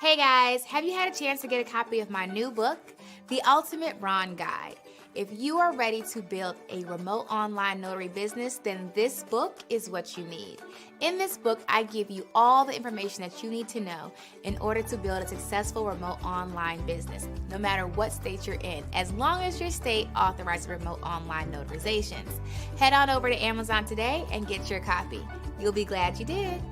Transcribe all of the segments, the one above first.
Hey guys, have you had a chance to get a copy of my new book, The Ultimate Ron Guide? If you are ready to build a remote online notary business, then this book is what you need. In this book, I give you all the information that you need to know in order to build a successful remote online business, no matter what state you're in, as long as your state authorizes remote online notarizations. Head on over to Amazon today and get your copy. You'll be glad you did.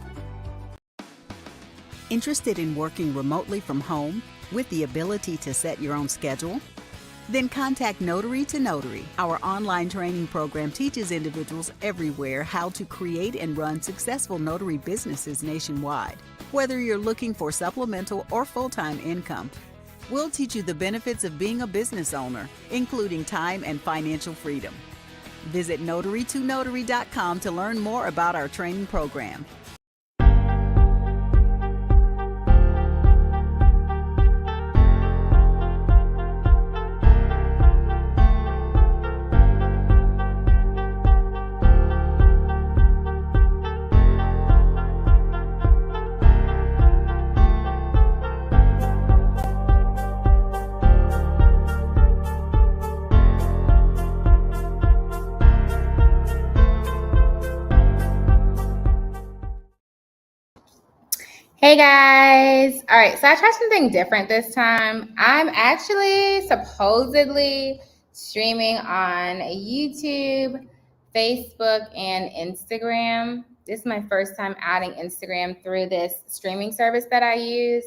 Interested in working remotely from home with the ability to set your own schedule? Then contact Notary to Notary. Our online training program teaches individuals everywhere how to create and run successful notary businesses nationwide. Whether you're looking for supplemental or full-time income, we'll teach you the benefits of being a business owner, including time and financial freedom. Visit notarytonotary.com to learn more about our training program. Hey guys. All right, so I tried something different this time. I'm actually supposedly streaming on YouTube, Facebook, and Instagram. This is my first time adding Instagram through this streaming service that I use.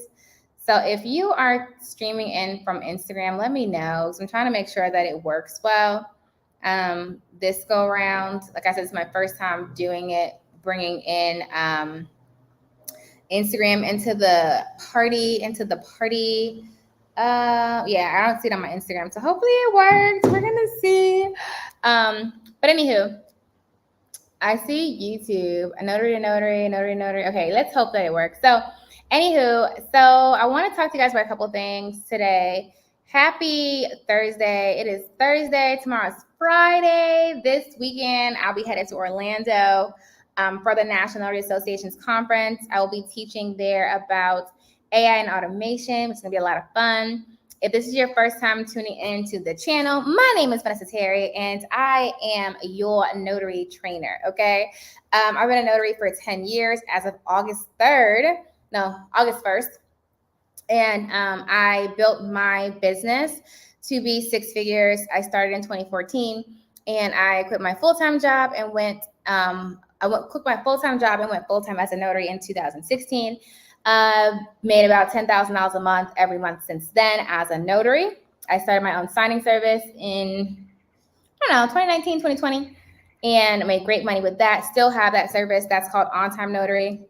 So if you are streaming in from Instagram, let me know. So I'm trying to make sure that it works well. This go around, like I said, it's my first time doing it, bringing in Instagram into the party. Yeah, I don't see it on my Instagram, so hopefully it works. We're gonna see. But anywho, I see YouTube, a notary to notary. Okay, let's hope that it works. So, anywho, so I want to talk to you guys about a couple things today. Happy Thursday. It is Thursday. Tomorrow's Friday. This weekend, I'll be headed to Orlando for the National Notary Association's conference. I will be teaching there about AI and automation, which is going to be a lot of fun. If this is your first time tuning into the channel, my name is Vanessa Terry, and I am your notary trainer, okay? I've been a notary for 10 years as of August 1st. And I built my business to be six figures. I started in 2014, and I quit my full-time job and went full-time as a notary in 2016. Made about $10,000 a month every month since then as a notary. I started my own signing service in, 2019, 2020, and made great money with that. Still have that service. That's called On-Time Notary.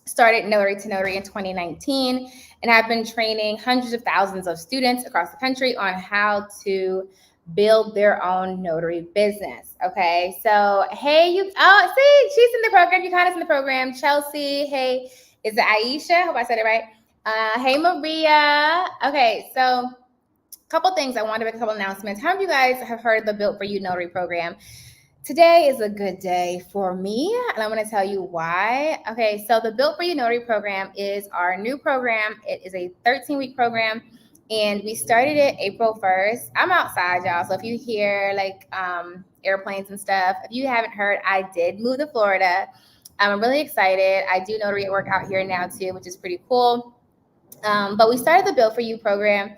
Started Notary to Notary in 2019, and I've been training hundreds of thousands of students across the country on how to build their own notary business. Okay, so hey, see, she's in the program. Yukana's in the program. Chelsea, hey, is it Aisha? Hope I said it right. Hey, Maria. Okay, so a couple things. I wanted to make a couple announcements. How many of you guys have heard of the Built for You Notary program? Today is a good day for me, and I'm going to tell you why. Okay, so the Built for You Notary program is our new program. It is a 13-week program, and we started it April 1st. I'm outside, y'all, so if you hear like airplanes and stuff, if you haven't heard, I did move to Florida. I'm really excited. I do notary at work out here now too, which is pretty cool. But we started the Built for You program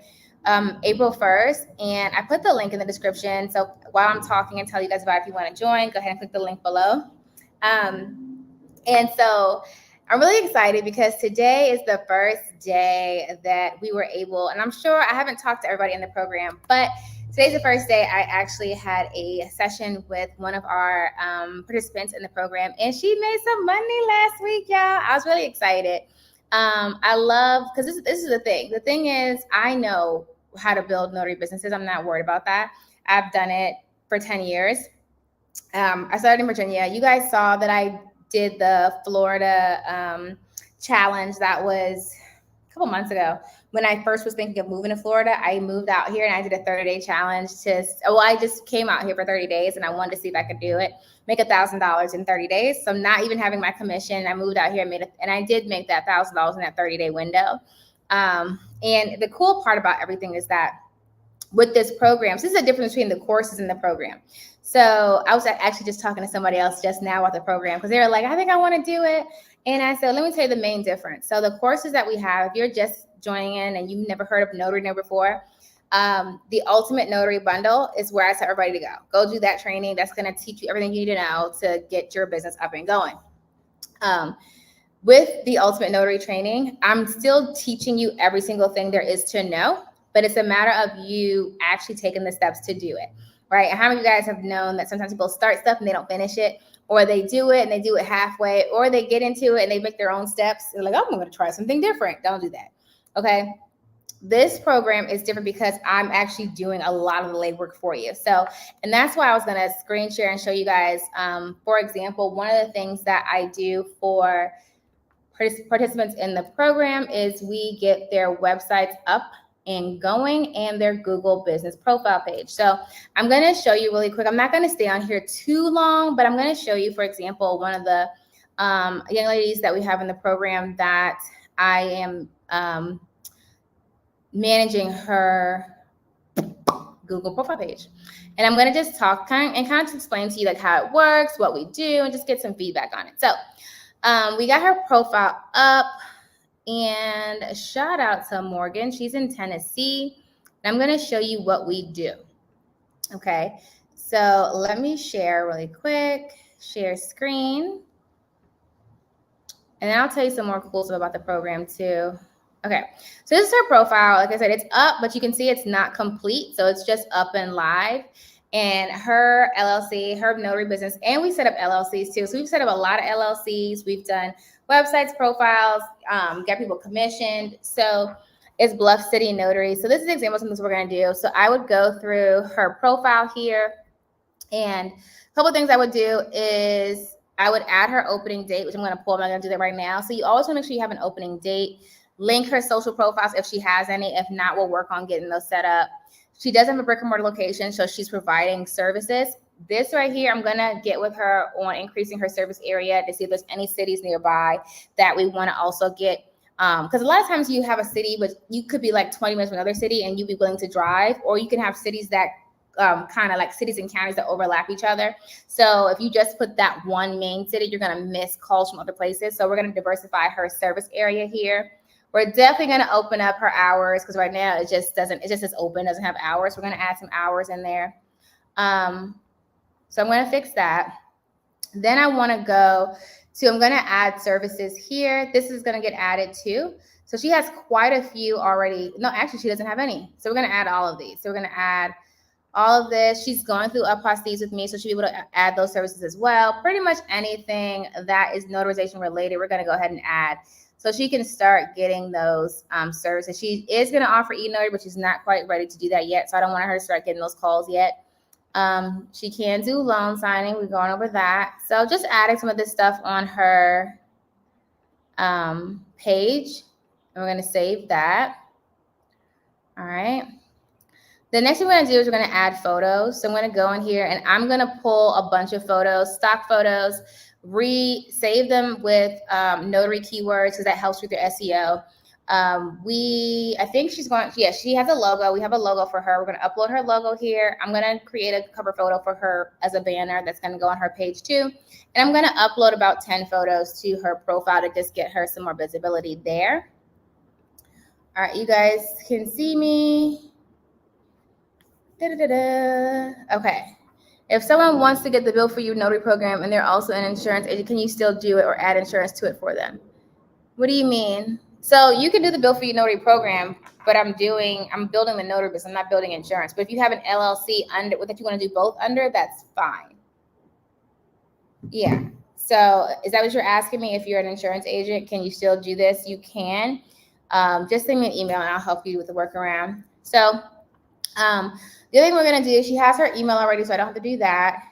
April 1st, and I put the link in the description. So while I'm talking and tell you guys about it, if you want to join, go ahead and click the link below. And so I'm really excited because today is the first day that we were able, and I'm sure I haven't talked to everybody in the program, but today's the first day I actually had a session with one of our participants in the program, and she made some money last week, y'all. I was really excited. I love, because this is the thing. The thing is, I know how to build notary businesses. I'm not worried about that. I've done it for 10 years. I started in Virginia. You guys saw that I did the Florida challenge that was a couple months ago. When I first was thinking of moving to Florida, I moved out here and I did a 30-day challenge I just came out here for 30 days and I wanted to see if I could do it, make $1,000 in 30 days. So not even having my commission, I moved out here and I did make that $1,000 in that 30-day window. And the cool part about everything is that with this program, so this is the difference between the courses and the program. So I was actually just talking to somebody else just now about the program because they were like, I think I want to do it. And I said, let me tell you the main difference. So the courses that we have, if you're just joining in and you've never heard of Notary before, the Ultimate Notary Bundle is where I tell everybody to go. Go do that training. That's going to teach you everything you need to know to get your business up and going. With the Ultimate Notary training, I'm still teaching you every single thing there is to know, but it's a matter of you actually taking the steps to do it, right? And how many of you guys have known that sometimes people start stuff and they don't finish it, or they do it and they do it halfway, or they get into it and they make their own steps. They're like, oh, I'm going to try something different. Don't do that, okay? This program is different because I'm actually doing a lot of the legwork for you. So, and that's why I was going to screen share and show you guys, for example, one of the things that I do for participants in the program is we get their websites up and going and their Google business profile page. So I'm going to show you really quick. I'm not going to stay on here too long, but I'm going to show you, for example, one of the young ladies that we have in the program that I am managing her Google profile page. And I'm going to just talk kind of explain to you like how it works, what we do, and just get some feedback on it. So we got her profile up, and a shout out to Morgan. She's in Tennessee. And I'm going to show you what we do. Okay. So let me share really quick, share screen. And then I'll tell you some more cool stuff about the program too. Okay. So this is her profile. Like I said, it's up, but you can see it's not complete. So it's just up and live. And her LLC, her notary business, and we set up LLCs too. So we've set up a lot of LLCs. We've done websites, profiles, get people commissioned. So it's Bluff City Notary. So this is an example of something we're going to do. So I would go through her profile here, and a couple of things I would do is I would add her opening date, which I'm going to pull. I'm not going to do that right now. So you always want to make sure you have an opening date. Link her social profiles if she has any. If not, we'll work on getting those set up. She does have a brick and mortar location, so she's providing services. This right here, I'm going to get with her on increasing her service area to see if there's any cities nearby that we want to also get. Because a lot of times you have a city, but you could be like 20 minutes from another city and you'd be willing to drive, or you can have cities that kind of like cities and counties that overlap each other. So if you just put that one main city, you're going to miss calls from other places. So we're going to diversify her service area here. We're definitely going to open up her hours because right now it just says open, doesn't have hours. We're going to add some hours in there. So I'm going to fix that. Then I want to go to, I'm going to add services here. This is going to get added too. So she has quite a few already. No, actually she doesn't have any. So we're going to add all of these. So we're going to add all of this. She's going through apostilles with me, so she'll be able to add those services as well. Pretty much anything that is notarization related, we're going to go ahead and add. So she can start getting those services. She is going to offer e-notary, but she's not quite ready to do that yet. So I don't want her to start getting those calls yet. She can do loan signing. We're going over that. So just adding some of this stuff on her page. And we're going to save that. All right. The next thing we're going to do is we're going to add photos. So I'm going to go in here and I'm going to pull a bunch of photos, stock photos, save them with notary keywords because that helps with your SEO. I think she's going, yeah, she has a logo. We have a logo for her. We're going to upload her logo here. I'm going to create a cover photo for her as a banner that's going to go on her page too. And I'm going to upload about 10 photos to her profile to just get her some more visibility there. All right, you guys can see me. Okay. If someone wants to get the Bill for You notary program and they're also an insurance agent, can you still do it or add insurance to it for them? What do you mean? So you can do the Bill for You notary program, but I'm building the notary business. I'm not building insurance. But if you have an LLC under that you want to do both under, that's fine. Yeah. So is that what you're asking me? If you're an insurance agent, can you still do this? You can. Just send me an email and I'll help you with the workaround. So the other thing we're going to do, she has her email already, so I don't have to do that.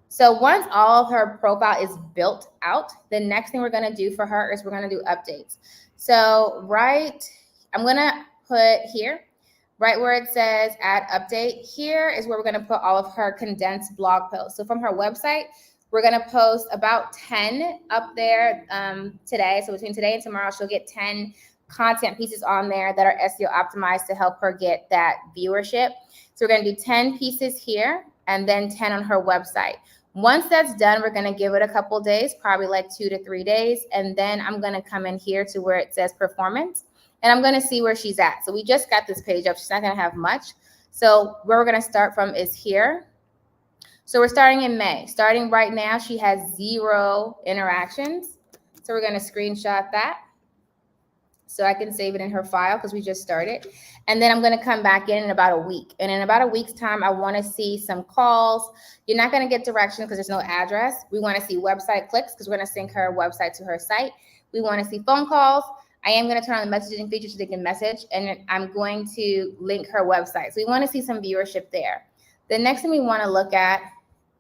So once all of her profile is built out, the next thing we're going to do for her is we're going to do updates. So I'm going to put here, right where it says add update, here is where we're going to put all of her condensed blog posts. So from her website, we're going to post about 10 up there today. So between today and tomorrow, she'll get 10 content pieces on there that are SEO optimized to help her get that viewership. So we're going to do 10 pieces here and then 10 on her website. Once that's done, we're going to give it a couple days, probably like 2 to 3 days. And then I'm going to come in here to where it says performance, and I'm going to see where she's at. So we just got this page up. She's not going to have much. So where we're going to start from is here. So we're starting in May. Starting right now, she has 0 interactions. So we're going to screenshot that so I can save it in her file because we just started. And then I'm going to come back in about a week. And in about a week's time, I want to see some calls. You're not going to get directions because there's no address. We want to see website clicks because we're going to sync her website to her site. We want to see phone calls. I am going to turn on the messaging feature so they can message. And I'm going to link her website. So we want to see some viewership there. The next thing we want to look at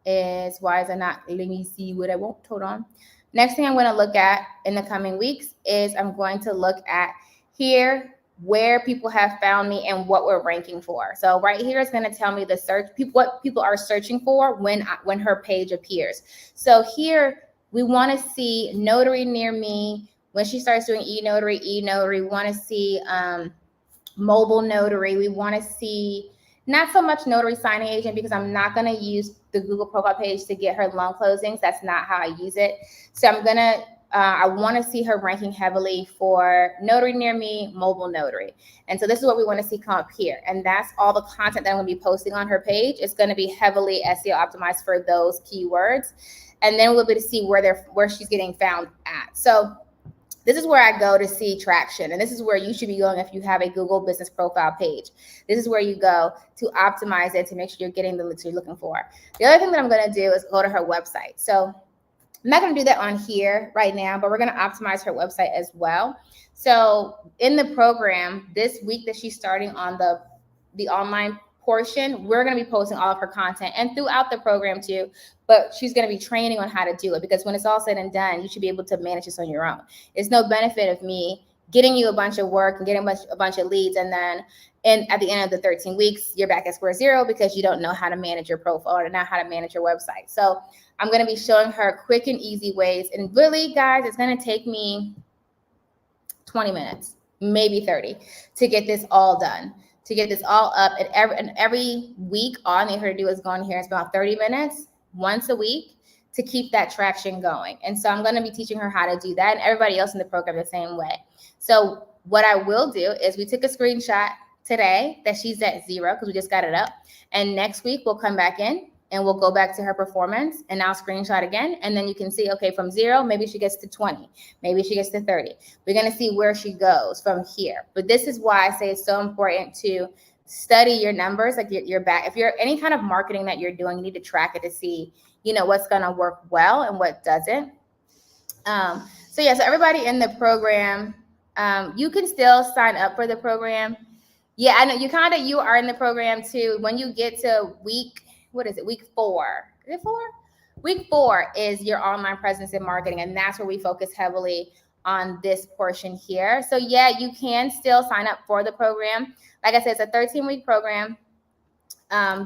is, why is it not letting me see what I want? Hold on. Next thing I'm going to look at in the coming weeks is I'm going to look at here where people have found me and what we're ranking for. So right here is going to tell me the search, what people are searching for when her page appears. So here we want to see notary near me. When she starts doing e-notary, we want to see mobile notary. We want to see not so much notary signing agent because I'm not going to use the Google profile page to get her loan closings. That's not how I use it. So I'm going to, I want to see her ranking heavily for notary near me, mobile notary. And so this is what we want to see come up here. And that's all the content that I'm going to be posting on her page. It's going to be heavily SEO optimized for those keywords. And then we'll be able to see where she's getting found at. So this is where I go to see traction. And this is where you should be going if you have a Google business profile page. This is where you go to optimize it to make sure you're getting the leads you're looking for. The other thing that I'm going to do is go to her website. So I'm not going to do that on here right now, but we're going to optimize her website as well. So in the program, this week that she's starting on the online portion, we're going to be posting all of her content and throughout the program too, but she's going to be training on how to do it because when it's all said and done, you should be able to manage this on your own. It's no benefit of me getting you a bunch of work and getting a bunch of leads, and then at the end of the 13 weeks, you're back at square zero because you don't know how to manage your profile or not how to manage your website. So I'm going to be showing her quick and easy ways. And really, guys, it's going to take me 20 minutes, maybe 30, to get this all done, to get this all up. And every week, all I need her to do is go in here and spend about 30 minutes once a week to keep that traction going. And so I'm going to be teaching her how to do that, and everybody else in the program the same way. So what I will do is we took a screenshot today that she's at 0 because we just got it up. And next week we'll come back in and we'll go back to her performance and I'll screenshot again. And then you can see, okay, from 0, maybe she gets to 20, maybe she gets to 30. We're going to see where she goes from here. But this is why I say it's so important to study your numbers, like your back. If you're any kind of marketing that you're doing, you need to track it to see, what's going to work well and what doesn't. So everybody in the program, you can still sign up for the program. Yeah, I know you are in the program too. When you get to week 4. Is it 4? Week 4 is your online presence and marketing. And that's where we focus heavily on this portion here. So yeah, you can still sign up for the program. Like I said, it's a 13-week program.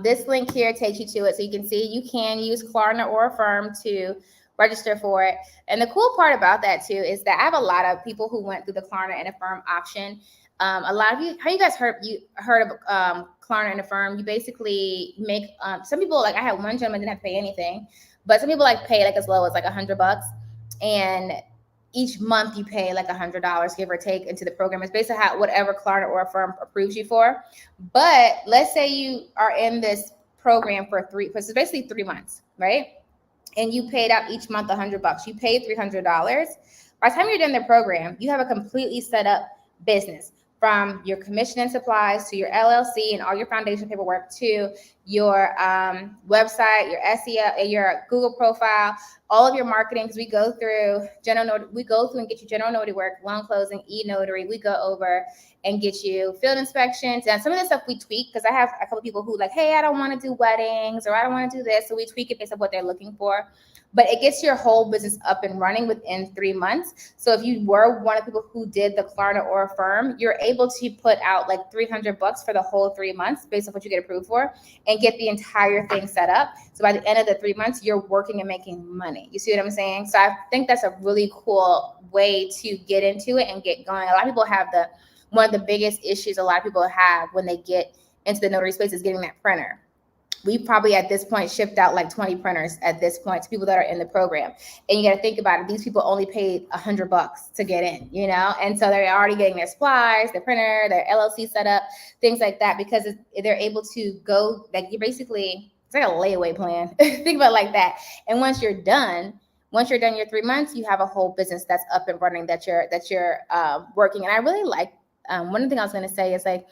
This link here takes you to it. So you can see you can use Klarna or Affirm to register for it. And the cool part about that too is that I have a lot of people who went through the Klarna and Affirm option. A lot of you, how you guys heard of Klarna and Affirm? You basically make some people, like I had one gentleman didn't have to pay anything, but some people pay as low as $100, and each month you pay $100, give or take, into the program. It's basically whatever Klarna or Affirm approves you for. But let's say you are in this program for it's basically 3 months, right? And you paid out each month $100. You paid $300. By the time you're done the program, you have a completely set up business, from your commission and supplies to your LLC and all your foundation paperwork to your website, your SEO, your Google profile, all of your marketing. Because we go through and get you general notary work, loan closing, e-notary. We go over and get you field inspections. And some of this stuff we tweak because I have a couple of people who hey, I don't want to do weddings or I don't want to do this. So we tweak it based on what they're looking for. but it gets your whole business up and running within 3 months. So if you were one of the people who did the Klarna or Affirm, you're able to put out like $300 for the whole 3 months based on what you get approved for, and get the entire thing set up. So by the end of the 3 months, you're working and making money. You see what I'm saying? So I think that's a really cool way to get into it and get going. A lot of people have one of the biggest issues a lot of people have when they get into the notary space is getting that printer. We probably at this point shipped out like 20 printers at this point to people that are in the program. And you got to think about it. These people only paid $100 to get in, you know? And so they're already getting their supplies, their printer, their LLC set up, things like that, because they're able to go, like, you basically, it's like a layaway plan. Think about it like that. And once you're done your 3 months, you have a whole business that's up and running that you're working. And I really like, one thing I was going to say is, like,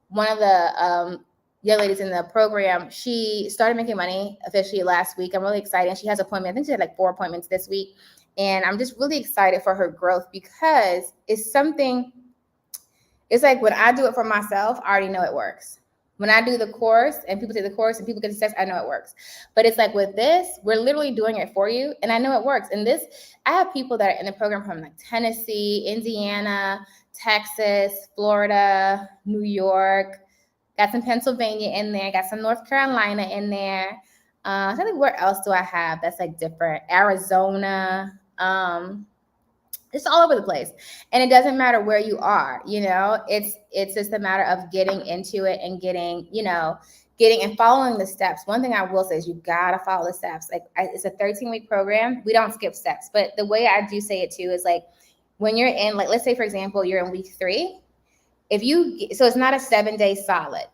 one of the young ladies in the program, she started making money officially last week. I'm really excited. And she has appointments. I think she had like 4 appointments this week. And I'm just really excited for her growth, because it's like when I do it for myself, I already know it works. When I do the course and people take the course and people get the success, I know it works. But it's like with this, we're literally doing it for you. And I know it works. And this, I have people that are in the program from like Tennessee, Indiana, Texas, Florida, New York, got some Pennsylvania in there, got some North Carolina in there. I think, where else do I have that's like different? Arizona. It's all over the place. And it doesn't matter where you are, you know, it's just a matter of getting into it and getting and following the steps. One thing I will say is you got to follow the steps. Like, it's a 13-week program. We don't skip steps. But the way I do say it too is, like, when you're in, like, let's say, for example, you're in week 3. So it's not a 7-day solid.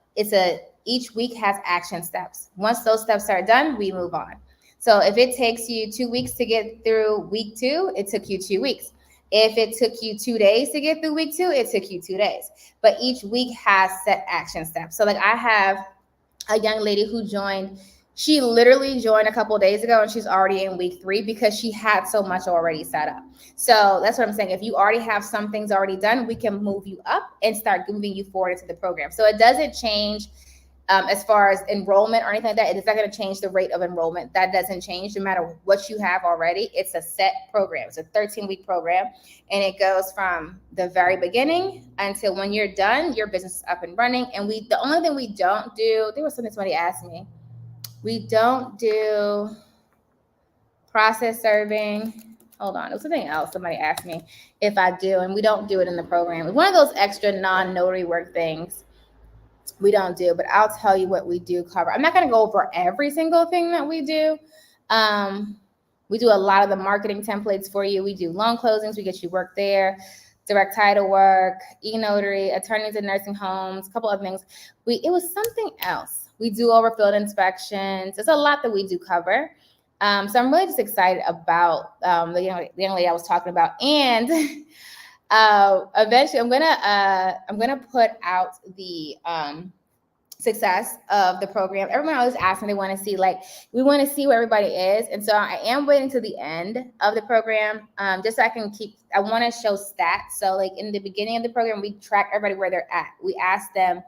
Each week has action steps. Once those steps are done, we move on. So if it takes you 2 weeks to get through week 2, it took you 2 weeks. If it took you 2 days to get through week 2, it took you 2 days. But each week has set action steps. So, like, I have a young lady who joined. She literally joined a couple of days ago, and she's already in week 3 because she had so much already set up. So that's what I'm saying. If you already have some things already done, we can move you up and start moving you forward into the program. So it doesn't change as far as enrollment or anything like that. It's not going to change the rate of enrollment. That doesn't change no matter what you have already. It's a set program. It's a 13-week program, and it goes from the very beginning until when you're done, your business is up and running. And the only thing we don't do, there was something somebody asked me. We don't do process serving. Hold on. It was something else somebody asked me if I do, and we don't do it in the program. It's one of those extra non-notary work things we don't do, but I'll tell you what we do cover. I'm not going to go over every single thing that we do. We do a lot of the marketing templates for you. We do loan closings. We get you work there, direct title work, e-notary, attorneys in nursing homes, a couple of things. It was something else. We do overfilled inspections. There's a lot that we do cover. So I'm really just excited about the young lady I was talking about. And eventually I'm gonna put out the success of the program. Everyone always asks me, they want to see, like, we want to see where everybody is. And so I am waiting to the end of the program, just so I want to show stats. So, like, in the beginning of the program, we track everybody where they're at. We ask them,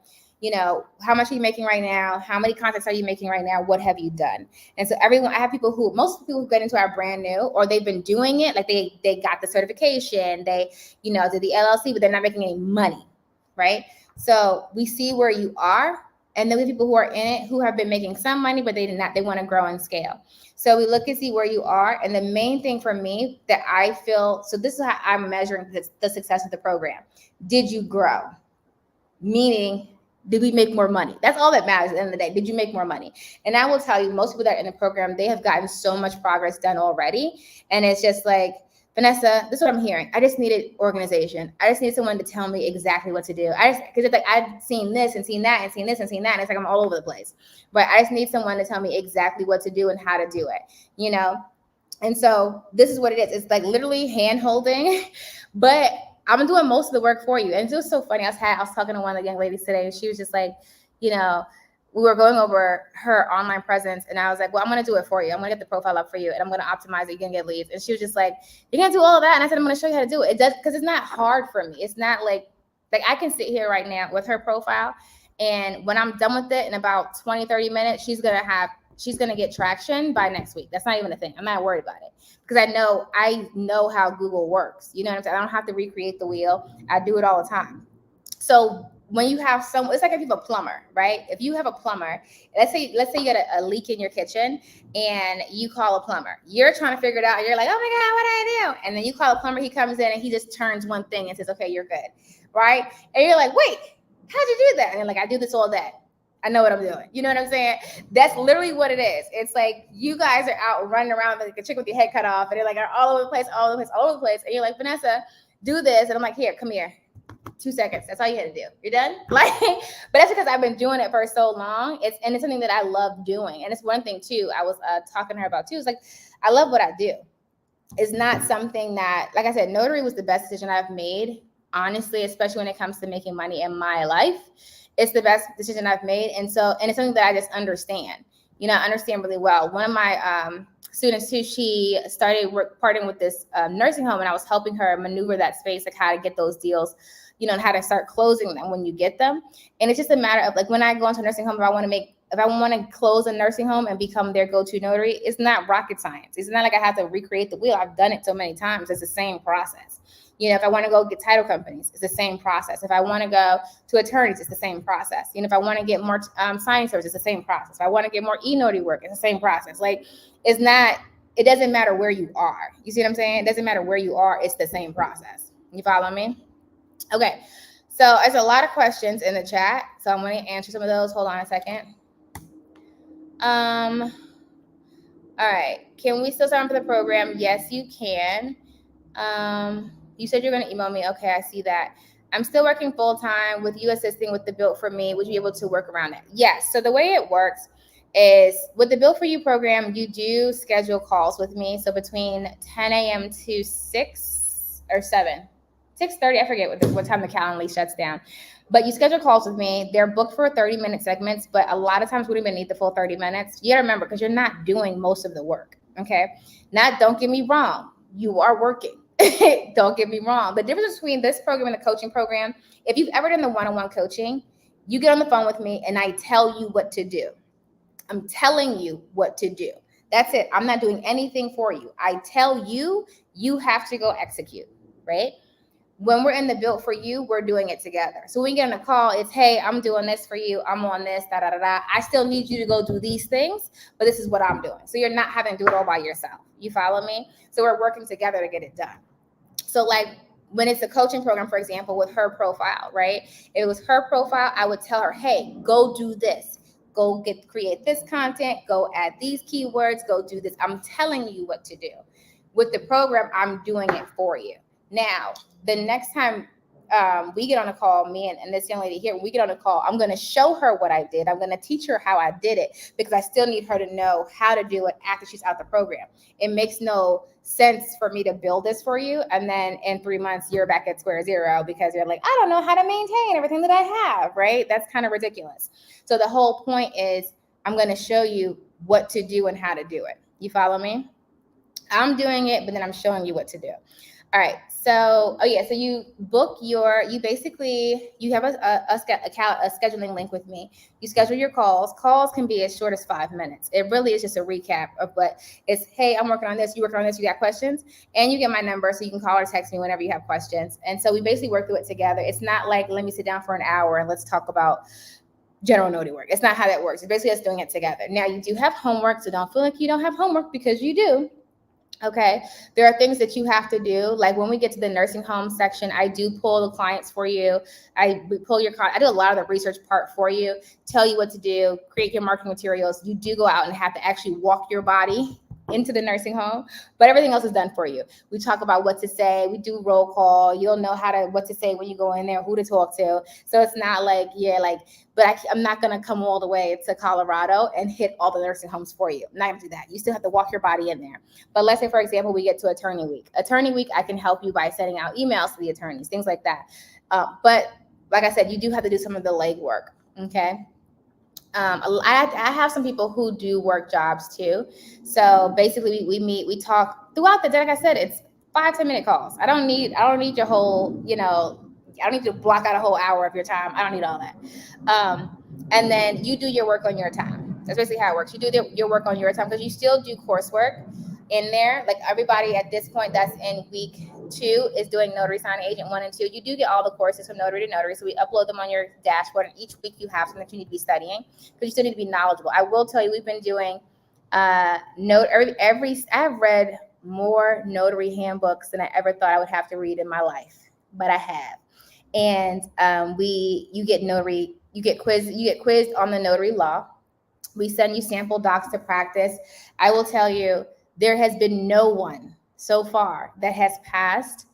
how much are you making right now? How many contacts are you making right now? What have you done? And so I have most people who get into our brand new, or they've been doing it, like they got the certification, they, did the LLC, but they're not making any money, right? So we see where you are. And then we have people who are in it who have been making some money, but they want to grow and scale. So we look and see where you are. And the main thing for me that I feel, so this is how I'm measuring the success of the program. Did you grow? Meaning, did we make more money? That's all that matters at the end of the day. Did you make more money? And I will tell you, most people that are in the program, they have gotten so much progress done already. And it's just like, Vanessa, this is what I'm hearing. I just needed organization. I just need someone to tell me exactly what to do. Because it's like I've seen this and seen that and seen this and seen that. And it's like I'm all over the place. But I just need someone to tell me exactly what to do and how to do it, And so this is what it is. It's like literally hand holding, but I'm doing most of the work for you. And it was so funny. I was talking to one of the young ladies today, and she was just like, we were going over her online presence, and I was like, well, I'm going to do it for you. I'm going to get the profile up for you, and I'm going to optimize it. You're going to get leads. And she was just like, you're going to do all of that? And I said, I'm going to show you how to do it. It does, because it's not hard for me. It's not like I can sit here right now with her profile, and when I'm done with it in about 20, 30 minutes, she's going to have she's going to get traction by next week. That's not even a thing. I'm not worried about it because I know how Google works. You know what I'm saying? I don't have to recreate the wheel. I do it all the time. So when you have it's like if you have a plumber, right? If you have a plumber, let's say you got a leak in your kitchen and you call a plumber. You're trying to figure it out. You're like, oh my God, what do I do? And then you call a plumber, he comes in and he just turns one thing and says, okay, you're good, right? And you're like, wait, how'd you do that? And they're like, I do this all day. I know what I'm doing. You know what I'm saying? That's literally what it is. It's like you guys are out running around like a chick with your head cut off, and they're like all over the place, all over the place, all over the place. And you're like, Vanessa, do this. And I'm like, here, come here. 2 seconds. That's all you had to do. You're done. Like, but that's because I've been doing it for so long. It's something that I love doing. And it's one thing too, I was talking to her about too. It's like, I love what I do. It's not something that, like I said, notary was the best decision I've made, honestly, especially when it comes to making money in my life. It's the best decision I've made. And it's something that I just understand, I understand really well. One of my students too, she started partnering with this nursing home, and I was helping her maneuver that space, like how to get those deals, and how to start closing them when you get them. And it's just a matter of like, when I go into a nursing home, if I want to close a nursing home and become their go-to notary, it's not rocket science. It's not like I have to recreate the wheel. I've done it so many times. It's the same process. If I want to go get title companies, it's the same process. If I want to go to attorneys, it's the same process. If I want to get more signing services, it's the same process. If I want to get more e-notary work, it's the same process. Like, it doesn't matter where you are. You see what I'm saying? It doesn't matter where you are. It's the same process. You follow me? Okay. So there's a lot of questions in the chat. So I'm going to answer some of those. Hold on a second. All right. Can we still sign up for the program? Yes, you can. You said you're going to email me. Okay, I see that. I'm still working full-time with you assisting with the Built For Me. Would you be able to work around that? Yes. So the way it works is with the Built For You program, you do schedule calls with me. So between 10 a.m. to 6 or 7, 6:30, I forget what time the Calendly shuts down. But you schedule calls with me. They're booked for 30-minute segments, but a lot of times we don't even need the full 30 minutes. You got to remember, because you're not doing most of the work, okay? Don't get me wrong. You are working. Don't get me wrong. The difference between this program and the coaching program, if you've ever done the one-on-one coaching, you get on the phone with me and I tell you what to do. I'm telling you what to do. That's it. I'm not doing anything for you. I tell you, you have to go execute, right? When we're in the Built For You, we're doing it together. So when we get on a call, it's, hey, I'm doing this for you. I'm on this, da, da, da, da. I still need you to go do these things, but this is what I'm doing. So you're not having to do it all by yourself. You follow me? So we're working together to get it done. So like when it's a coaching program, for example, with her profile, right? If it was her profile, I would tell her, hey, go do this. Go create this content. Go add these keywords. Go do this. I'm telling you what to do. With the program, I'm doing it for you. Now, the next time we get on a call, me and this young lady here, when we get on a call, I'm going to show her what I did. I'm going to teach her how I did it because I still need her to know how to do it after she's out the program. It makes no sense for me to build this for you, and then in 3 months, you're back at square zero because you're like, I don't know how to maintain everything that I have, right? That's kind of ridiculous. So the whole point is I'm going to show you what to do and how to do it. You follow me? I'm doing it, but then I'm showing you what to do. All right. So, so you book you have a scheduling link with me. You schedule your calls. Calls can be as short as 5 minutes. It really is just a recap but it's, hey, I'm working on this. You working on this. You got questions? And you get my number so you can call or text me whenever you have questions. And so we basically work through it together. It's not like, let me sit down for an hour and let's talk about general notary work. It's not how that works. It's basically us doing it together. Now you do have homework, so don't feel like you don't have homework because you do. Okay, there are things that you have to do. Like when we get to the nursing home section, I do pull the clients for you. I do a lot of the research part for you, tell you what to do, create your marketing materials. You do go out and have to actually walk your body into the nursing home, but everything else is done for you. We talk about what to say. We do roll call. You'll know what to say when you go in there, who to talk to. So it's not like, but I'm not going to come all the way to Colorado and hit all the nursing homes for you. I'm not going to do that. You still have to walk your body in there. But let's say, for example, we get to attorney week. Attorney week, I can help you by sending out emails to the attorneys, things like that. But like I said, you do have to do some of the legwork. Okay. I have some people who do work jobs too. So basically we meet, we talk throughout the day. Like I said, it's 5-10 minute calls. I don't need your whole, I don't need to block out a whole hour of your time. I don't need all that. And then you do your work on your time. That's basically how it works. You do your work on your time because you still do coursework in there. Like everybody at this point that's in week 2 is doing Notary Signing Agent 1 and 2. You do get all the courses from Notary to Notary. So we upload them on your dashboard, and each week you have something that you need to be studying because you still need to be knowledgeable. I will tell you, we've been doing I've read more notary handbooks than I ever thought I would have to read in my life, but I have. And you get quizzed on the notary law. We send you sample docs to practice. I will tell you, there has been no one so far that has passed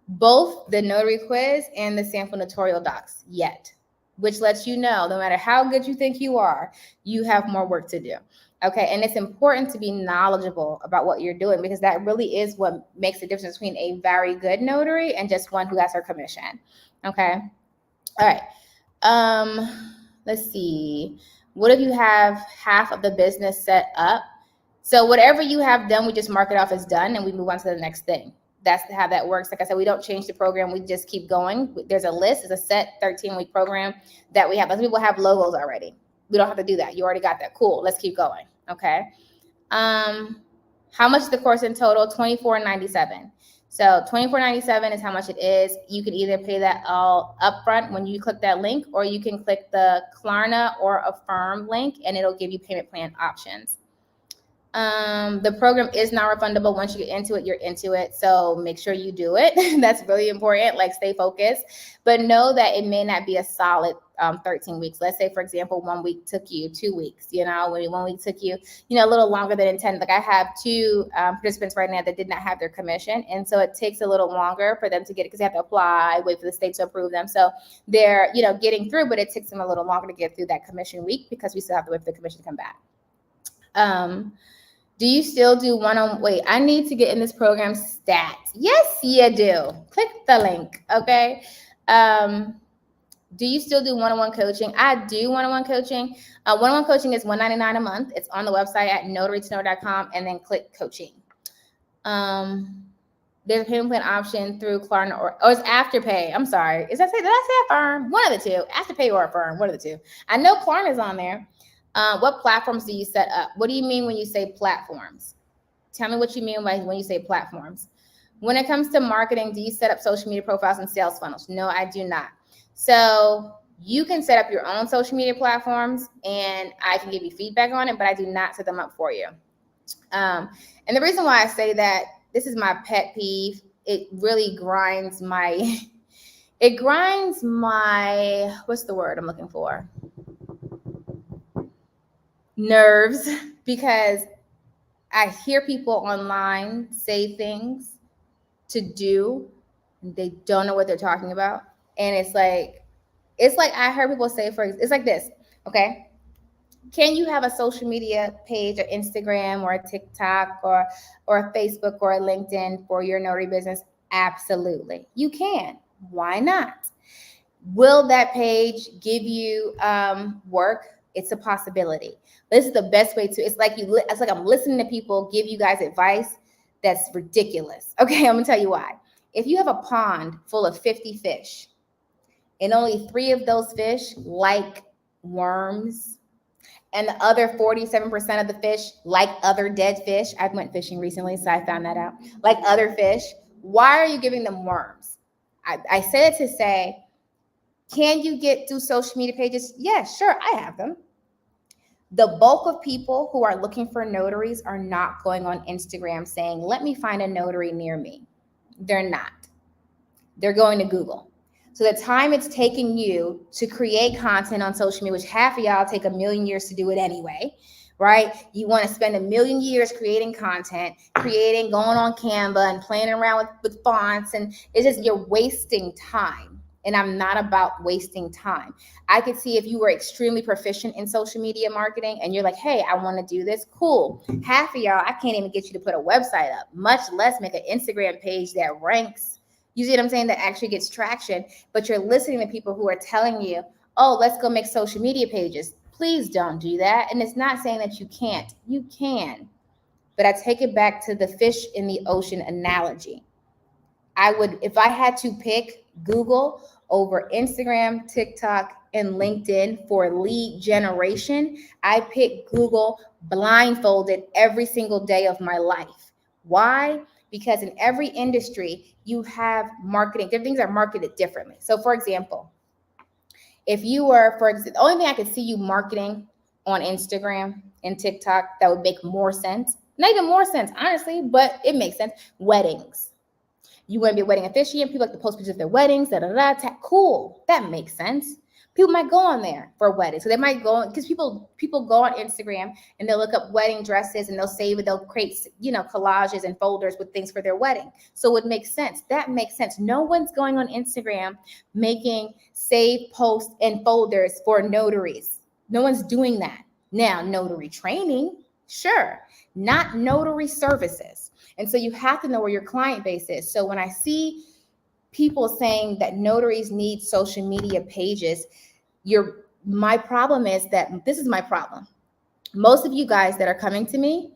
both the notary quiz and the sample notarial docs yet, which lets you know no matter how good you think you are, you have more work to do. Okay, and it's important to be knowledgeable about what you're doing because that really is what makes the difference between a very good notary and just one who has her commission. Okay, all right. Let's see. What if you have half of the business set up? So whatever you have done, we just mark it off as done and we move on to the next thing. That's how that works. Like I said, we don't change the program. We just keep going. There's a list. It's a set 13-week program that we have. Most people have logos already. We don't have to do that. You already got that. Cool. Let's keep going. Okay. How much is the course in total? $24.97. So $24.97 is how much it is. You can either pay that all upfront when you click that link, or you can click the Klarna or Affirm link, and it'll give you payment plan options. The program is not refundable. Once you get into it, you're into it. So make sure you do it. That's really important. Like, stay focused, but know that it may not be a solid 13 weeks. Let's say, for example, 1 week took you 2 weeks, when 1 week took you, a little longer than intended. Like, I have 2 participants right now that did not have their commission. And so it takes a little longer for them to get it because they have to apply, wait for the state to approve them. So they're, getting through, but it takes them a little longer to get through that commission week because we still have to wait for the commission to come back. Do you still do wait, I need to get in this program stat. Yes, you do. Click the link, okay? Do you still do one-on-one coaching? I do one-on-one coaching. One-on-one coaching is $199 a month. It's on the website at notarytonotary.com, and then click coaching. There's a payment plan option through Klarna or it's Afterpay. I'm sorry. Did I say Affirm? One of the two. Afterpay or Affirm, one of the two. I know Klarna's on there. What platforms do you set up? What do you mean when you say platforms? Tell me what you mean when you say platforms. When it comes to marketing, do you set up social media profiles and sales funnels? No, I do not. So you can set up your own social media platforms and I can give you feedback on it, but I do not set them up for you. And the reason why I say that, this is my pet peeve. It really grinds my, what's the word I'm looking for? Nerves, because I hear people online say things to do, and they don't know what they're talking about. And it's like I heard people say, it's like this, okay? Can you have a social media page or Instagram or a TikTok or a Facebook or a LinkedIn for your notary business? Absolutely. You can. Why not? Will that page give you work? It's a possibility. This is the best way to, it's like I'm listening to people give you guys advice that's ridiculous. Okay, I'm gonna tell you why. If you have a pond full of 50 fish and only 3 of those fish like worms, and the other 47% of the fish like other dead fish, I went fishing recently, so I found that out, like other fish, why are you giving them worms? I said it to say, can you get through social media pages? Yeah, sure, I have them. The bulk of people who are looking for notaries are not going on Instagram saying, let me find a notary near me. They're not. They're going to Google. So the time it's taking you to create content on social media, which half of y'all take 1,000,000 years to do it anyway, right? You want to spend 1,000,000 years creating content, going on Canva and playing around with fonts. And it's just, you're wasting time. And I'm not about wasting time. I could see if you were extremely proficient in social media marketing and you're like, hey, I want to do this. Cool. Half of y'all, I can't even get you to put a website up, much less make an Instagram page that ranks. You see what I'm saying? That actually gets traction. But you're listening to people who are telling you, oh, let's go make social media pages. Please don't do that. And it's not saying that you can't. You can. But I take it back to the fish in the ocean analogy. I would, if I had to pick Google over Instagram, TikTok, and LinkedIn for lead generation, I pick Google blindfolded every single day of my life. Why? Because in every industry, you have marketing. Different things are marketed differently. So for example, if you were, the only thing I could see you marketing on Instagram and TikTok that would make more sense, not even more sense, honestly, but it makes sense, weddings. You want to be a wedding officiant, people like to post pictures of their weddings, cool, that makes sense. People might go on there for a wedding. So they might go, because people go on Instagram and they'll look up wedding dresses and they'll save it, they'll create, collages and folders with things for their wedding. So it makes sense. That makes sense. No one's going on Instagram making save posts and folders for notaries. No one's doing that. Now, notary training, sure, not notary services. And so you have to know where your client base is. So when I see people saying that notaries need social media pages, my problem is that this is my problem. Most of you guys that are coming to me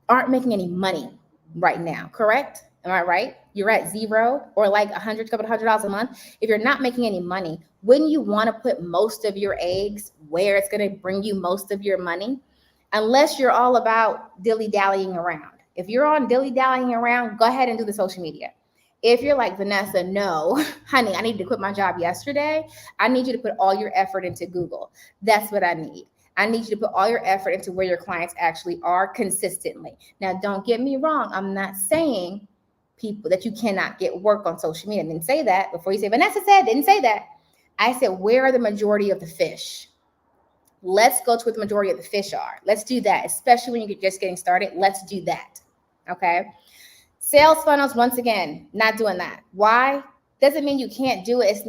aren't making any money right now, correct? Am I right? You're at zero or like couple $100 a month. If you're not making any money, wouldn't you want to put most of your eggs where it's going to bring you most of your money? Unless you're all about dilly-dallying around. If you're on dilly-dallying around, go ahead and do the social media. If you're like, Vanessa, no, honey, I need to quit my job yesterday. I need you to put all your effort into Google. That's what I need. I need you to put all your effort into where your clients actually are consistently. Now, don't get me wrong. I'm not saying people that you cannot get work on social media. I didn't say that. Before you say, Vanessa said, didn't say that. I said, where are the majority of the fish? Let's go to where the majority of the fish are. Let's do that, especially when you're just getting started. Let's do that, okay? Sales funnels, once again, not doing that. Why? Doesn't mean you can't do it.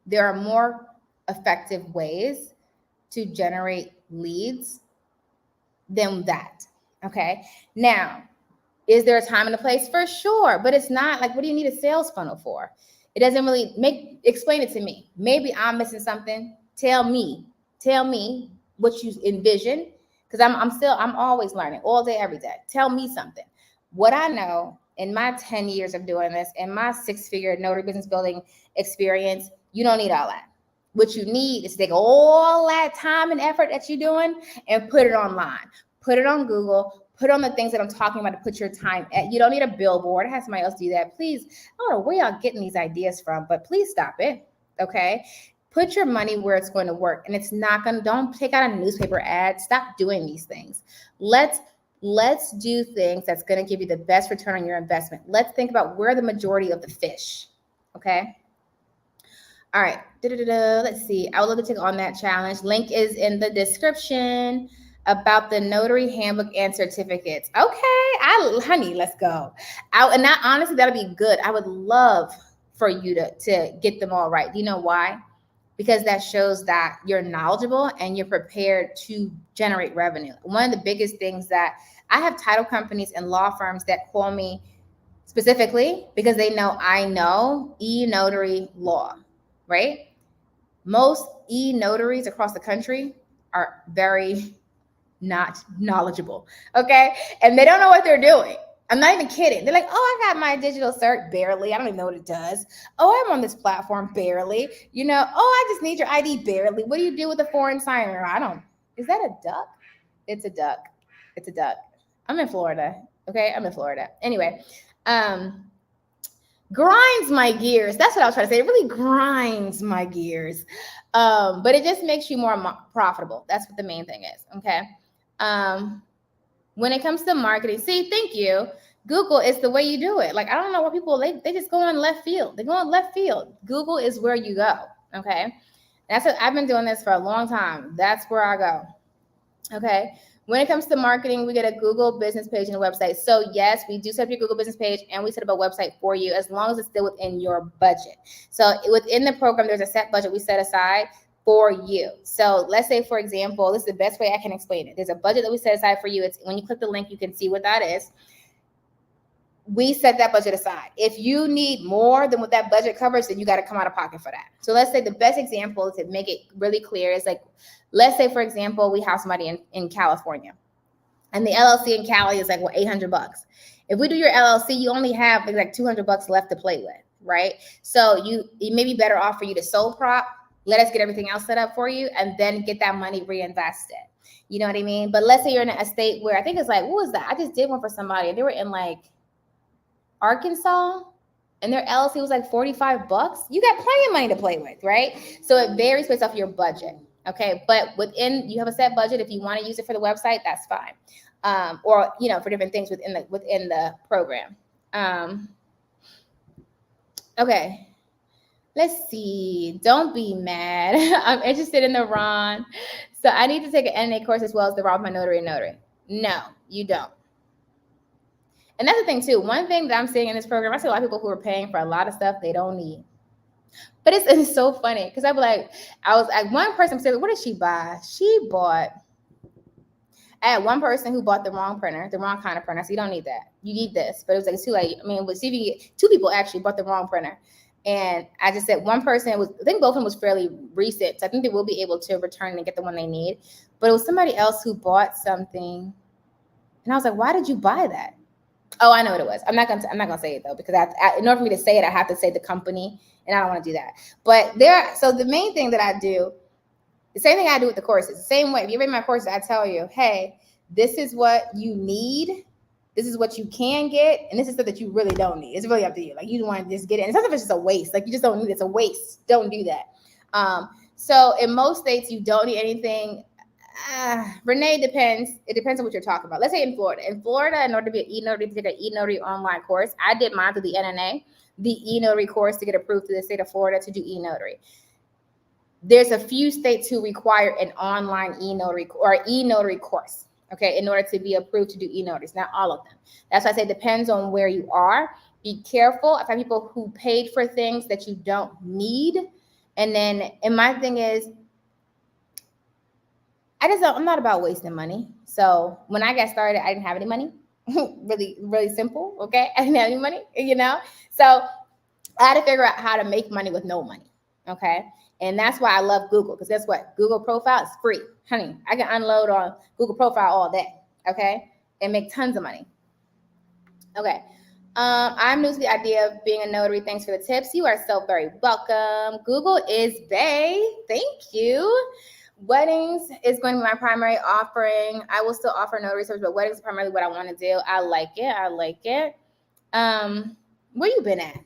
There are more effective ways to generate leads than that, okay? Now, is there a time and a place? For sure, but it's not like, what do you need a sales funnel for? It doesn't really explain it to me. Maybe I'm missing something. Tell me what you envision, because I'm always learning all day, every day. Tell me something. What I know in my 10 years of doing this, in my 6-figure notary business building experience, you don't need all that. What you need is to take all that time and effort that you're doing and put it online. Put it on Google. Put on the things that I'm talking about to put your time at. You don't need a billboard. Have somebody else do that. Please, I don't know where y'all getting these ideas from, but please stop it, okay? Put your money where it's going to work, and don't take out a newspaper ad. Stop doing these things. Let's do things that's going to give you the best return on your investment. Let's think about where the majority of the fish, okay? All right, let's see. I would love to take on that challenge. Link is in the description about the notary handbook and certificates. Okay, honey, let's go. Honestly, that'll be good. I would love for you to get them all right. Do you know why? Because that shows that you're knowledgeable and you're prepared to generate revenue. One of the biggest things that I have title companies and law firms that call me specifically because they know I know e-notary law, right? Most e-notaries across the country are very not knowledgeable, okay? And they don't know what they're doing. I'm not even kidding. They're like, oh, I got my digital cert, barely. I don't even know what it does. Oh, I'm on this platform, barely. Oh, I just need your ID, barely. What do you do with a foreign signer? Is that a duck? It's a duck. It's a duck. I'm in Florida, okay? I'm in Florida. Anyway, grinds my gears. That's what I was trying to say. It really grinds my gears. But it just makes you more profitable. That's what the main thing is, okay? When it comes to marketing, thank you. Google is the way you do it. Like, I don't know what people, they just go in left field. They go in left field. Google is where you go, okay? That's what I've been doing this for a long time. That's where I go, okay? When it comes to marketing, we get a Google business page and a website. So yes, we do set up your Google business page and we set up a website for you as long as it's still within your budget. So within the program, there's a set budget we set aside for you. So let's say, for example, this is the best way I can explain it. There's a budget that we set aside for you. It's when you click the link, you can see what that is. We set that budget aside. If you need more than what that budget covers, then you got to come out of pocket for that. So let's say the best example to make it really clear is like, let's say, for example, we have somebody in California and the LLC in Cali is like, $800. If we do your LLC, you only have like $200 left to play with, right? So it may be better off for you to sole prop, let us get everything else set up for you, and then get that money reinvested. You know what I mean? But let's say you're in a state where I think it's like, what was that? I just did one for somebody. They were in like Arkansas, and their LLC was like $45. You got plenty of money to play with, right? So it varies based off your budget. Okay, but you have a set budget. If you want to use it for the website, that's fine. Or for different things within the program. Okay. Let's see. Don't be mad. I'm interested in the Ron. So I need to take an NNA course as well as the Ron with my notary and notary. No, you don't. And that's the thing too. One thing that I'm seeing in this program, I see a lot of people who are paying for a lot of stuff they don't need. But it's so funny because I was like, one person said, what did she buy? I had one person who bought the wrong printer, the wrong kind of printer. So you don't need that. You need this. But it was like too late. I mean, two people actually bought the wrong printer. And I just said one person I think both of them was fairly recent. So I think they will be able to return and get the one they need. But it was somebody else who bought something. And I was like, why did you buy that? Oh, I know what it was. I'm not gonna say it though, because in order for me to say it, I have to say the company, and I don't want to do that. But so the main thing that I do, the same thing I do with the courses, the same way. If you read my courses, I tell you, hey, this is what you need. This is what you can get, and this is stuff that you really don't need. It's really up to you. Like, you don't want to just get it. And sometimes it's just a waste. Like, you just don't need it. It's a waste. Don't do that. So in most states, you don't need anything. Renee, depends. It depends on what you're talking about. Let's say in Florida. In Florida, in order to be an e-notary, to take an e-notary online course, I did mine through the NNA, the e-notary course to get approved through the state of Florida to do e-notary. There's a few states who require an online e-notary or e-notary course, okay, in order to be approved to do e-notaries. Not all of them. That's why I say it depends on where you are. Be careful. I've had people who paid for things that you don't need. And my thing is, I'm not about wasting money. So when I got started, I didn't have any money. Really, really simple. Okay. I didn't have any money, So I had to figure out how to make money with no money. Okay. And that's why I love Google, because guess what? Google Profile is free. Honey, I can unload on Google Profile all day. Okay. And make tons of money. Okay. I'm new to the idea of being a notary. Thanks for the tips. You are so very welcome. Google is bae. Thank you. Weddings is going to be my primary offering. I will still offer notary service, but weddings is primarily what I want to do. I like it. Where you been at?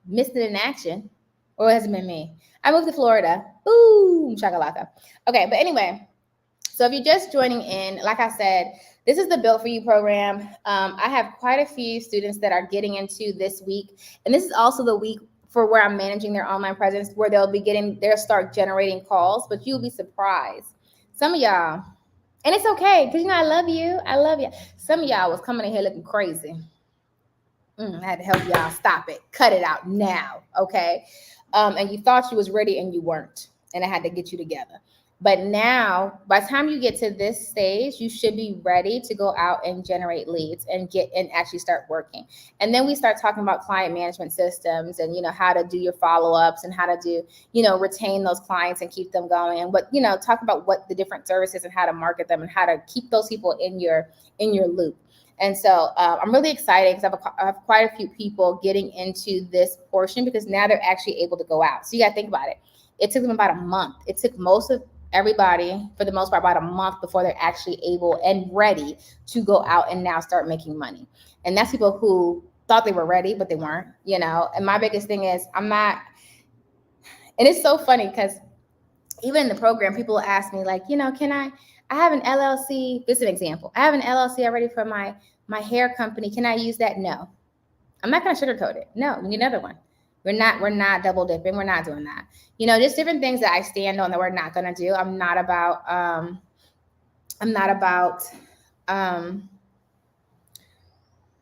Missed it in action? Or has it been me? I moved to Florida. Boom, shakalaka. Okay, but anyway, so if you're just joining in, like I said, this is the Built For You program. I have quite a few students that are getting into this week. And this is also the week for where I'm managing their online presence, where they'll start generating calls, but you'll be surprised. Some of y'all, and it's okay, because I love you. Some of y'all was coming in here looking crazy. I had to help y'all stop it. Cut it out now, okay? And you thought you was ready and you weren't, and I had to get you together. But now, by the time you get to this stage, you should be ready to go out and generate leads and actually start working. And then we start talking about client management systems and, how to do your follow-ups and how to do, retain those clients and keep them going, and talk about what the different services and how to market them and how to keep those people in your loop. And so I'm really excited because I have quite a few people getting into this portion, because now they're actually able to go out. So you got to think about it. It took them about a month. It took most of everybody, for the most part, about a month before they're actually able and ready to go out and now start making money. And that's people who thought they were ready, but they weren't, And my biggest thing is I'm not, and it's so funny because even in the program, people ask me like, can I have an LLC. This is an example. I have an LLC already for my hair company. Can I use that? No, I'm not going to sugarcoat it. No, we need another one. We're not double dipping. We're not doing that. Just different things that I stand on that we're not going to do. I'm not about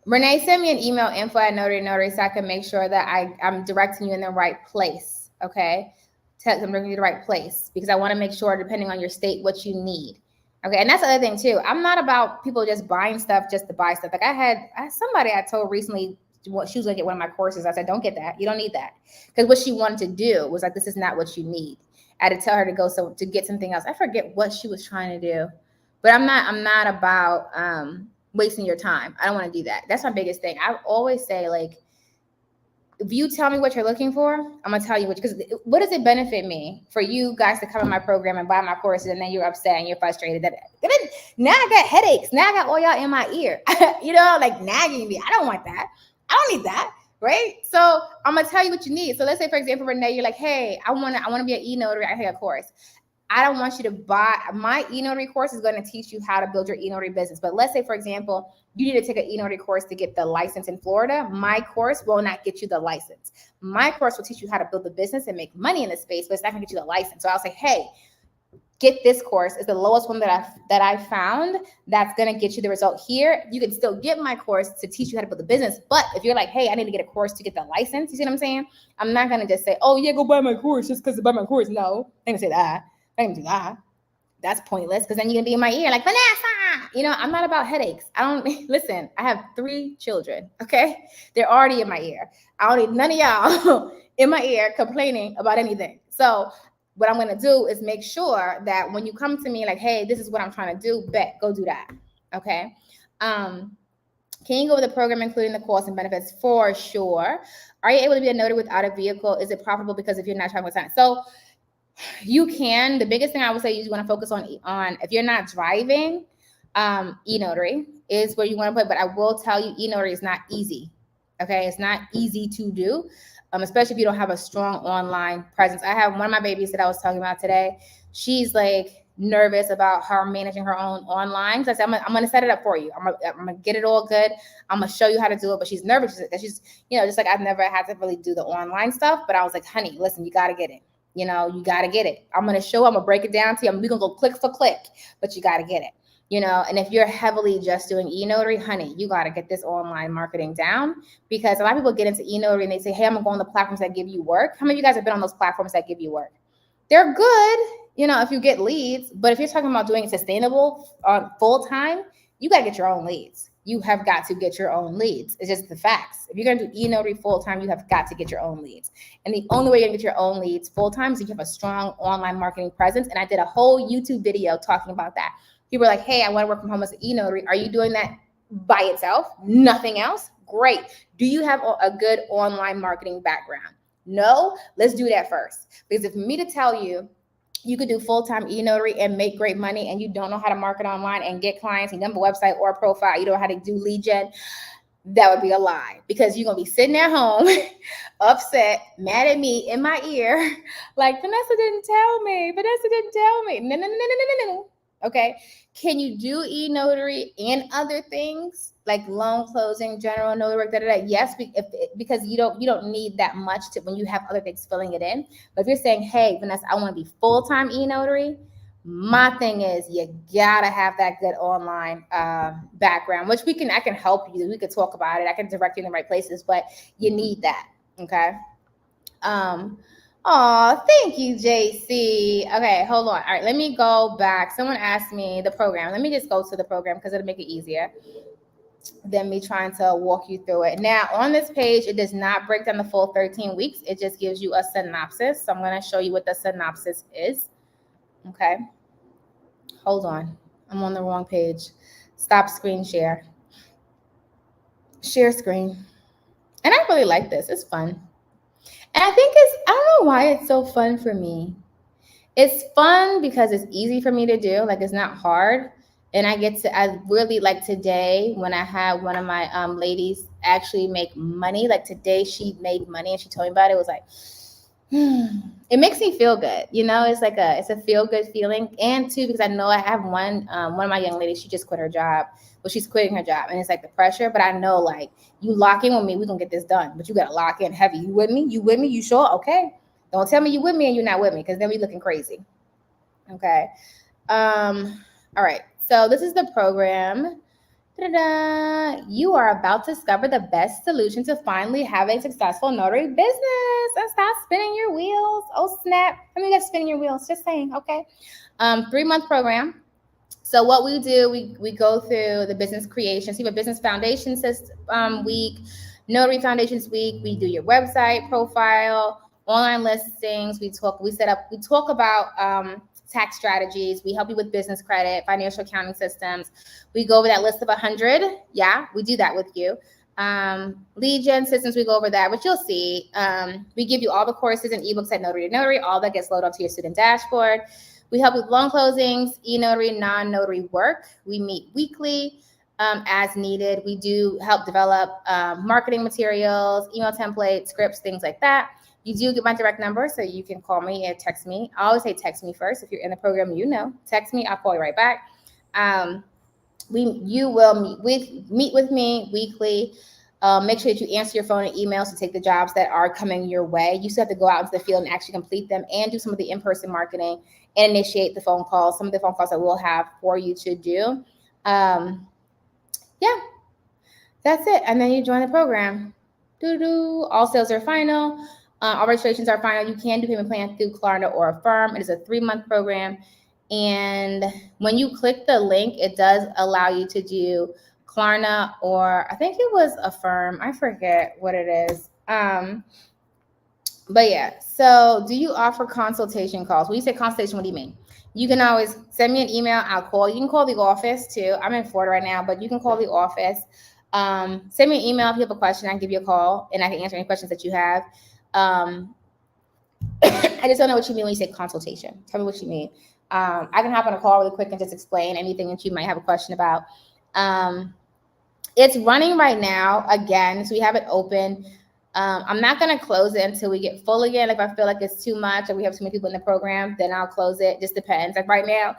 Renee, send me an email, info@notary so I can make sure that I'm directing you in the right place. Okay. I'm directing you to the right place, because I want to make sure, depending on your state, what you need. Okay. And that's the other thing too. I'm not about people just buying stuff just to buy stuff. Like I had somebody I told recently, what she was going to get one of my courses. I said, don't get that. You don't need that. Because what she wanted to do was like, this is not what you need. I had to tell her to get something else. I forget what she was trying to do, but I'm not about wasting your time. I don't want to do that. That's my biggest thing. I always say, like, if you tell me what you're looking for, I'm gonna tell you because what does it benefit me for you guys to come in my program and buy my courses, and then you're upset and you're frustrated that now I got headaches. Now I got all y'all in my ear, like nagging me. I don't want that. I don't need that, right? So I'm gonna tell you what you need. So let's say, for example, Renee, you're like, hey, I wanna be an e-notary. I take a course. I don't want you to buy my e-notary course is going to teach you how to build your e-notary business. But let's say, for example, you need to take an e-notary course to get the license in Florida. My course will not get you the license. My course will teach you how to build the business and make money in the space, but it's not going to get you the license. So I'll say, hey, get this course. It's the lowest one that I found that's going to get you the result here. You can still get my course to teach you how to build the business. But if you're like, hey, I need to get a course to get the license, you see what I'm saying? I'm not going to just say, oh, yeah, go buy my course just because to buy my course. No, I'm going to say that. I can do that. That's pointless because then you're gonna be in my ear like, Vanessa. I'm not about headaches. I don't listen. I have 3 children. Okay, they're already in my ear. I don't need none of y'all in my ear complaining about anything. So what I'm gonna do is make sure that when you come to me like, hey, this is what I'm trying to do, go do that. Okay. Can you go with the program including the costs and benefits? For sure. Are you able to be a notary without a vehicle? Is it profitable because if you're not traveling with time? So you can. The biggest thing I would say is you want to focus on if you're not driving, e-notary is where you want to put. But I will tell you, e-notary is not easy. Okay, it's not easy to do, especially if you don't have a strong online presence. I have one of my babies that I was talking about today. She's like nervous about her managing her own online. So I said, I'm gonna set it up for you. I'm gonna get it all good. I'm gonna show you how to do it. But she's nervous that she's just like I've never had to really do the online stuff. But I was like, honey, listen, you got to get it. You got to get it. I'm going to break it down to you. We're going to go click for click, but you got to get it, and if you're heavily just doing e-notary, honey, you got to get this online marketing down because a lot of people get into e-notary and they say, hey, I'm going to go on the platforms that give you work. How many of you guys have been on those platforms that give you work? They're good, if you get leads, but if you're talking about doing it sustainable full time, you got to get your own leads. You have got to get your own leads. It's just the facts. If you're going to do e-notary full-time, you have got to get your own leads. And the only way you're going to get your own leads full-time is if you have a strong online marketing presence. And I did a whole YouTube video talking about that. People were like, hey, I want to work from home as an e-notary. Are you doing that by itself? Nothing else? Great. Do you have a good online marketing background? No? Let's do that first. Because if me to tell you, you could do full-time e-notary and make great money and you don't know how to market online and get clients, you don't have a website or a profile, you don't know how to do lead gen, that would be a lie because you're going to be sitting at home upset, mad at me in my ear, like Vanessa didn't tell me. No. Okay. Can you do e-notary and other things like loan closing, general notary work? Yes, because you don't need that much when you have other things filling it in. But if you're saying, hey, Vanessa, I want to be full-time e-notary, my thing is you gotta have that good online background, which I can help you. We could talk about it. I can direct you in the right places, but you need that. Okay. Oh, thank you, JC. Okay, hold on. All right, let me go back. Someone asked me the program. Let me just go to the program because it'll make it easier than me trying to walk you through it. Now, on this page, it does not break down the full 13 weeks. It just gives you a synopsis. So I'm going to show you what the synopsis is. Okay. Hold on. I'm on the wrong page. Stop screen share. Share screen. And I really like this. It's fun. And I think I don't know why it's so fun for me. It's fun because it's easy for me to do. Like it's not hard. And I really like today when I had one of my ladies actually make money. Like today she made money and she told me about it. It was like, it makes me feel good. It's a feel good feeling. And too, because I know I have one of my young ladies, she just quit her job. Well, she's quitting her job and it's like the pressure, but I know like you lock in with me, we're going to get this done, but you got to lock in heavy. You with me? You sure? Okay. Don't tell me you with me and you're not with me because then we looking crazy. Okay. All right. So this is the program. Da-da-da. You are about to discover the best solution to finally have a successful notary business and stop spinning your wheels. Oh, snap. I mean, that's spinning your wheels. Just saying. Okay. 3-month program. So what we do, we go through the business creation. So you have a business foundation system week, notary foundations week. We do your website profile, online listings. We talk about tax strategies. We help you with business credit, financial accounting systems. We go over that list of 100. Yeah, we do that with you. Lead gen systems, we go over that, but you'll see. We give you all the courses and ebooks at Notary to Notary. All that gets loaded onto your student dashboard. We help with loan closings, e-notary, non-notary work. We meet weekly as needed. We do help develop marketing materials, email templates, scripts, things like that. You do get my direct number, so you can call me and text me. I always say text me first. If you're in the program, text me. I'll call you right back. You will meet with me weekly. Make sure that you answer your phone and emails to take the jobs that are coming your way. You still have to go out into the field and actually complete them and do some of the in-person marketing and initiate the phone calls, some of the phone calls that we'll have for you to do. Yeah, that's it. And then you join the program. All sales are final. All registrations are final. You can do payment plan through Klarna or Affirm. It is a 3-month program. And when you click the link, it does allow you to do Klarna or I think it was Affirm. I forget what it is. But yeah, so do you offer consultation calls? When you say consultation, what do you mean? You can always send me an email. I'll call. You can call the office too. I'm in Florida right now, but you can call the office. Send me an email if you have a question. I can give you a call and I can answer any questions that you have. I just don't know what you mean when you say consultation. Tell me what you mean. I can hop on a call really quick and just explain anything that you might have a question about. It's running right now again, so we have it open. I'm not going to close it until we get full again. If I feel like it's too much or we have too many people in the program, then I'll close it. Just depends. Like right now,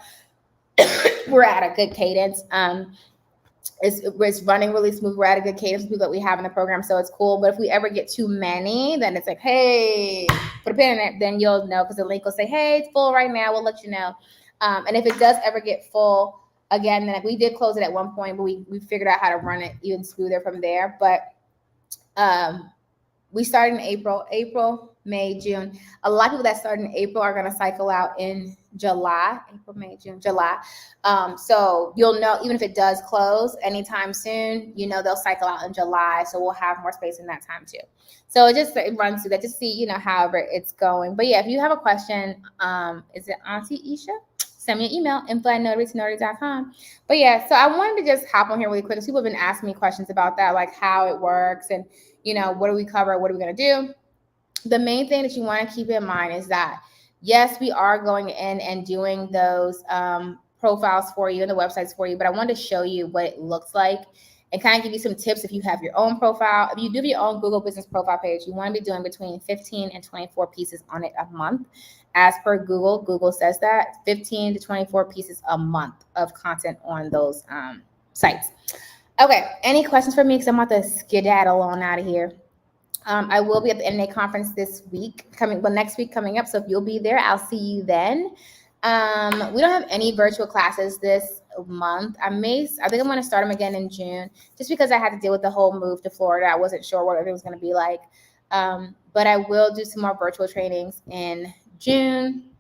we're at a good cadence. It's running really smooth. We're at a good cadence with people that we have in the program, so it's cool. But if we ever get too many, then it's like, hey, put a pin in it. Then you'll know because the link will say, hey, it's full right now. We'll let you know. And if it does ever get full again, then we did close it at one point, but we figured out how to run it even smoother from there. But we started in April, May, June. A lot of people that start in April are going to cycle out in July, April, May, June, July. So you'll know, even if it does close anytime soon, they'll cycle out in July. So we'll have more space in that time too. So it runs through that to see, however it's going. But yeah, if you have a question, is it Auntie Isha? Send me an email, info@notarytonotary.com. But yeah, so I wanted to just hop on here really quick because people have been asking me questions about that, like how it works and, what do we cover? What are we going to do? The main thing that you want to keep in mind is that, yes, we are going in and doing those profiles for you and the websites for you, but I wanted to show you what it looks like and kind of give you some tips if you have your own profile. If you do your own Google business profile page, you want to be doing between 15 and 24 pieces on it a month. As per Google says that 15 to 24 pieces a month of content on those sites. Okay, any questions for me? Because I'm about to skedaddle on out of here. I will be at the NNA conference next week coming up. So if you'll be there, I'll see you then. We don't have any virtual classes this month. I think I'm going to start them again in June, just because I had to deal with the whole move to Florida. I wasn't sure what everything was going to be like. But I will do some more virtual trainings in June.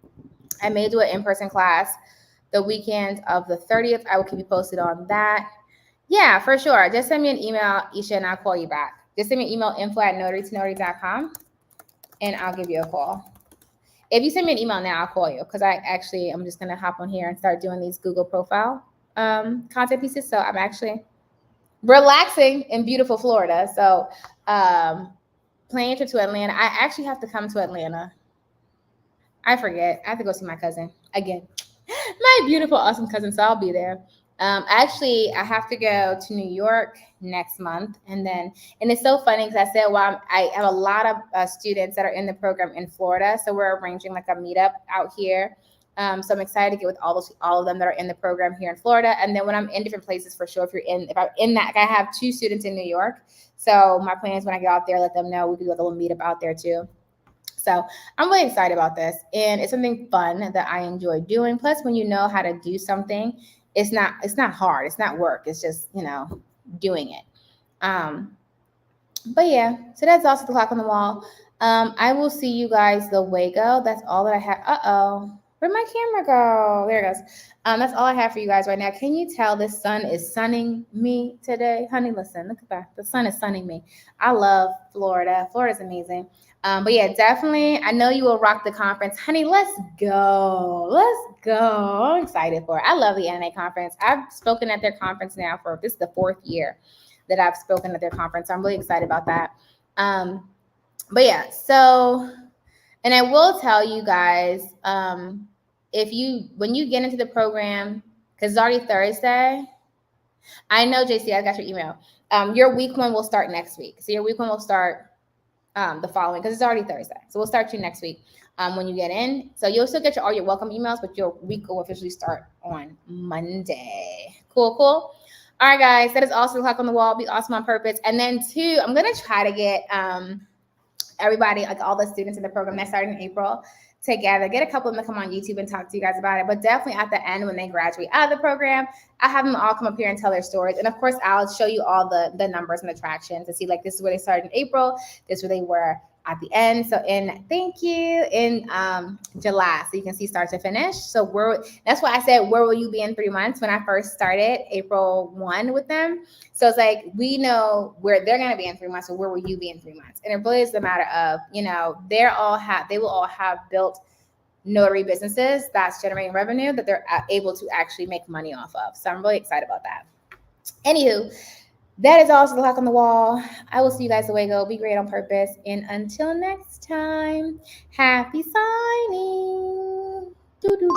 I may do an in-person class the weekend of the 30th. I will keep you posted on that. Yeah, for sure. Just send me an email, Isha, and I'll call you back. Just send me an email, info@notarytonotary.com, and I'll give you a call. If you send me an email now, I'll call you because I'm just going to hop on here and start doing these Google profile content pieces. So I'm actually relaxing in beautiful Florida. So planning trip to Atlanta. I actually have to come to Atlanta. I forget. I have to go see my cousin again. My beautiful, awesome cousin. So I'll be there. Actually, I have to go to New York next month. And it's so funny because I said, I have a lot of students that are in the program in Florida. So we're arranging like a meetup out here. So I'm excited to get with all of them that are in the program here in Florida. And then when I'm in different places, for sure, if I'm in that, I have 2 students in New York. So my plan is when I get out there, let them know we can do a little meetup out there too. So I'm really excited about this. And it's something fun that I enjoy doing. Plus, when you know how to do something, it's not hard. It's not work. It's just, doing it. But yeah, so that's also the clock on the wall. I will see you guys the Wago. That's all that I have. Uh-oh. Where'd my camera go? There it goes. That's all I have for you guys right now. Can you tell the sun is sunning me today? Honey, listen, look at that. The sun is sunning me. I love Florida. Florida's amazing. But yeah, definitely. I know you will rock the conference. Honey, let's go. Let's go. I'm excited for it. I love the NNA conference. I've spoken at their conference now for, this is the 4th year that I've spoken at their conference. So I'm really excited about that. But yeah, so, and I will tell you guys, when you get into the program, because it's already Thursday, I know, JC, I got your email. Your week 1 will start next week. So your week 1 will start the following, because it's already Thursday. So we'll start you next week when you get in. So you'll still get all your welcome emails, but your week will officially start on Monday. Cool. All right, guys, that is also the clock on the wall. Be awesome on purpose. And then 2, I'm going to try to get everybody, like all the students in the program that started in April, together. Get a couple of them to come on YouTube and talk to you guys about it. But definitely at the end, when they graduate out of the program, I have them all come up here and tell their stories. And of course, I'll show you all the numbers and attractions and see, like, this is where they started in April, this is where they were at the end. So in July, so you can see start to finish. So that's why I said, where will you be in 3 months? When I first started April 1 with them. So it's like, we know where they're going to be in 3 months. So where will you be in 3 months? And it really is a matter of, they will all have built notary businesses that's generating revenue that they're able to actually make money off of. So I'm really excited about that. Anywho, that is also the clock on the wall. I will see you guys away. Go be great on purpose. And until next time, happy signing. Doo-doo-doo.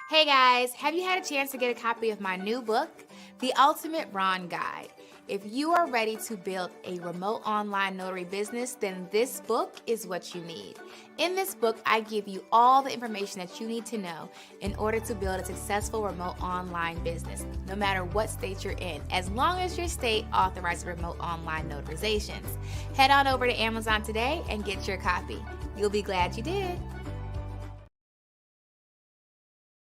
Hey guys, have you had a chance to get a copy of my new book, The Ultimate Ron Guide? If you are ready to build a remote online notary business, then this book is what you need. In this book, I give you all the information that you need to know in order to build a successful remote online business, no matter what state you're in, as long as your state authorizes remote online notarizations. Head on over to Amazon today and get your copy. You'll be glad you did.